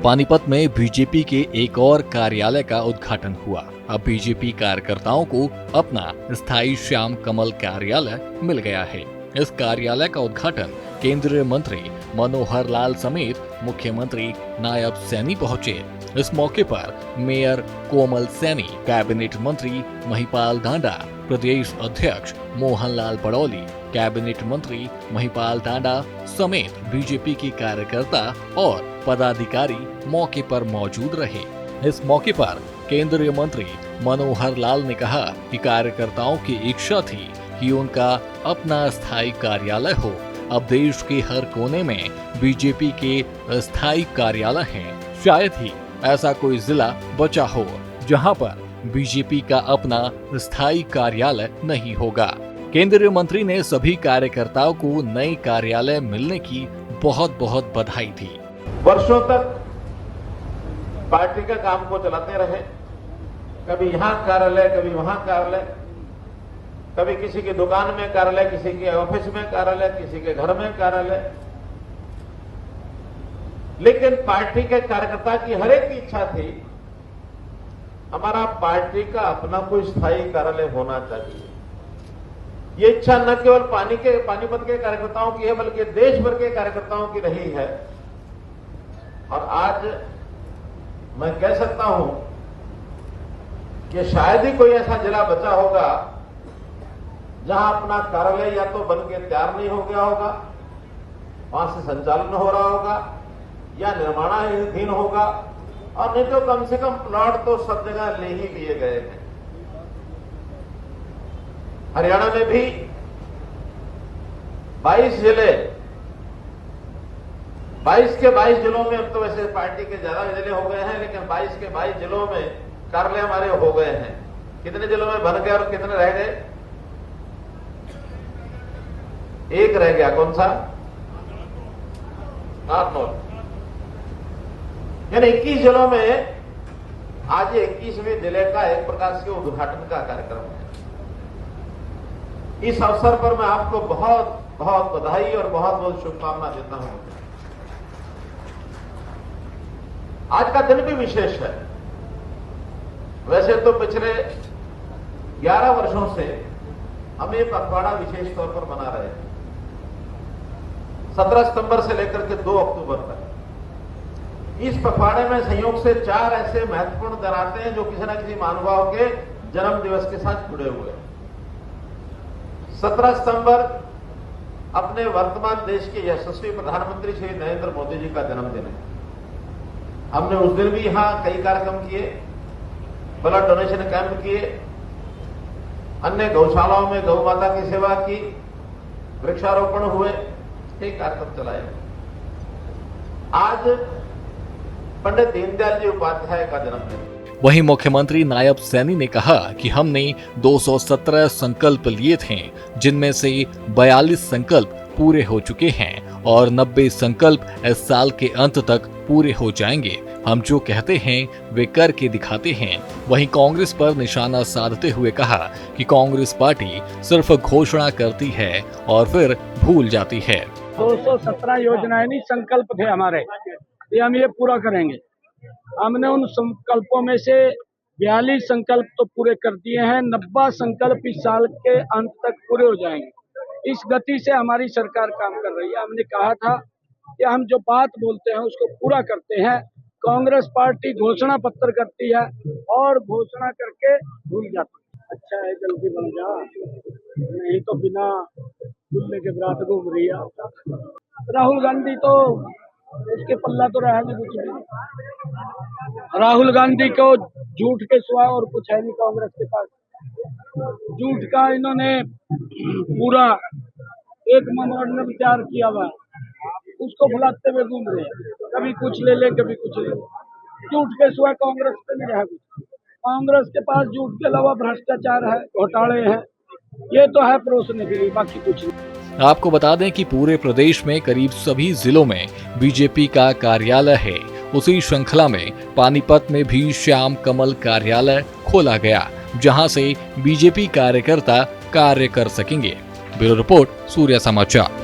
पानीपत में बीजेपी के एक और कार्यालय का उद्घाटन हुआ। अब बीजेपी कार्यकर्ताओं को अपना स्थायी श्याम कमल कार्यालय मिल गया है। इस कार्यालय का उद्घाटन केंद्रीय मंत्री मनोहर लाल समेत मुख्यमंत्री नायब सैनी पहुंचे। इस मौके पर मेयर कोमल सैनी, कैबिनेट मंत्री महिपाल डांडा, प्रदेश अध्यक्ष मोहनलाल पड़ौली, कैबिनेट मंत्री महिपाल डांडा समेत बीजेपी के कार्यकर्ता और पदाधिकारी मौके पर मौजूद रहे। इस मौके पर केंद्रीय मंत्री मनोहर लाल ने कहा कि कार्यकर्ताओं की इच्छा थी कि उनका अपना स्थायी कार्यालय हो। अब देश के हर कोने में बीजेपी के स्थायी कार्यालय हैं। शायद ही ऐसा कोई जिला बचा हो जहां पर बीजेपी का अपना स्थायी कार्यालय नहीं होगा। केंद्रीय मंत्री ने सभी कार्यकर्ताओं को नए कार्यालय मिलने की बहुत बहुत बधाई दी। वर्षों तक पार्टी का काम को चलाते रहे, कभी यहाँ कार्यालय, कभी वहां कार्यालय, कभी किसी की दुकान में कार्यालय, किसी के ऑफिस में कार्यालय, किसी के घर में कार्यालय। लेकिन पार्टी के कार्यकर्ता की हर एक की इच्छा थी हमारा पार्टी का अपना कोई स्थायी कार्यालय होना चाहिए। ये इच्छा न केवल पानीपत के कार्यकर्ताओं की है, बल्कि देश भर के कार्यकर्ताओं की रही है। और आज मैं कह सकता हूं कि शायद ही कोई ऐसा जिला बचा होगा जहां अपना कार्यालय या तो बन के तैयार नहीं हो गया होगा, वहां से संचालन हो रहा होगा या निर्माणाधीन होगा, और नहीं तो कम से कम प्लॉट तो सब जगह ले ही लिए गए हैं। हरियाणा में भी 22 जिले, 22 के 22 जिलों में, अब तो वैसे पार्टी के ज्यादा जिले हो गए हैं, लेकिन 22 के 22 जिलों में कार्यालय हमारे हो गए हैं। कितने जिलों में बन गए और कितने रह गए? एक रह गया, कौन सा? नारनौल। यानी 21 जिलों में आज 21वें जिले का एक प्रकार से उद्घाटन का कार्यक्रम है। इस अवसर पर मैं आपको बहुत बहुत बधाई और बहुत बहुत शुभकामना देता हूं। आज का दिन भी विशेष है। वैसे तो पिछले 11 वर्षों से हम ये पखवाड़ा विशेष तौर पर मना रहे हैं, 17 सितंबर से लेकर के 2 अक्टूबर तक। इस पखवाड़े में संयोग से 4 ऐसे महत्वपूर्ण दिन आते हैं जो किसी न किसी महानुभाव के जन्म दिवस के साथ जुड़े हुए हैं। 17 सितंबर अपने वर्तमान देश के यशस्वी प्रधानमंत्री श्री नरेंद्र मोदी जी का जन्मदिन है। हमने उस दिन भी यहां कई कार्यक्रम किए, ब्लड डोनेशन कैंप किए, अन्य गौशालाओं में गौ माता की सेवा की, वृक्षारोपण हुए, कई कार्यक्रम चलाए। आज पंडित दीनदयाल जी उपाध्याय का जन्मदिन। वहीं मुख्यमंत्री नायब सैनी ने कहा कि हमने 217 संकल्प लिए थे, जिनमें से 42 संकल्प पूरे हो चुके हैं और 90 संकल्प इस साल के अंत तक पूरे हो जाएंगे। हम जो कहते हैं वे करके दिखाते हैं। वहीं कांग्रेस पर निशाना साधते हुए कहा कि कांग्रेस पार्टी सिर्फ घोषणा करती है और फिर भूल जाती है। 217 योजनाएं नहीं, संकल्प थे हमारे, ये हम ये पूरा करेंगे। हमने उन संकल्पों में से 42 संकल्प तो पूरे कर दिए हैं, 90 संकल्प इस साल के अंत तक पूरे हो जाएंगे। इस गति से हमारी सरकार काम कर रही है। हमने कहा था कि हम जो बात बोलते हैं उसको पूरा करते हैं। कांग्रेस पार्टी घोषणा पत्र करती है और घोषणा करके भूल जाती है। अच्छा है जल्दी बन जा, नहीं तो बिना खुलने के बरात घूम रही है। राहुल गांधी तो उसके पल्ला तो रहा नहीं कुछ भी। राहुल गांधी को झूठ के सिवा और कुछ है नहीं कांग्रेस के पास। झूठ का इन्होंने पूरा एक मेमोरेंडम तैयार किया हुआ, उसको भुलाते हुए घूम रहे हैं। कभी कुछ ले ले, कभी कुछ ले ले। झूठ के सिवा कांग्रेस पे नहीं रहा कुछ। कांग्रेस के पास झूठ के अलावा भ्रष्टाचार है, घोटाले हैं, ये तो है परोसने के लिए, बाकी कुछ नहीं। आपको बता दें कि पूरे प्रदेश में करीब सभी जिलों में बीजेपी का कार्यालय है। उसी श्रृंखला में पानीपत में भी श्याम कमल कार्यालय खोला गया, जहां से बीजेपी कार्यकर्ता कार्य कर सकेंगे। ब्यूरो रिपोर्ट, सूर्य समाचार।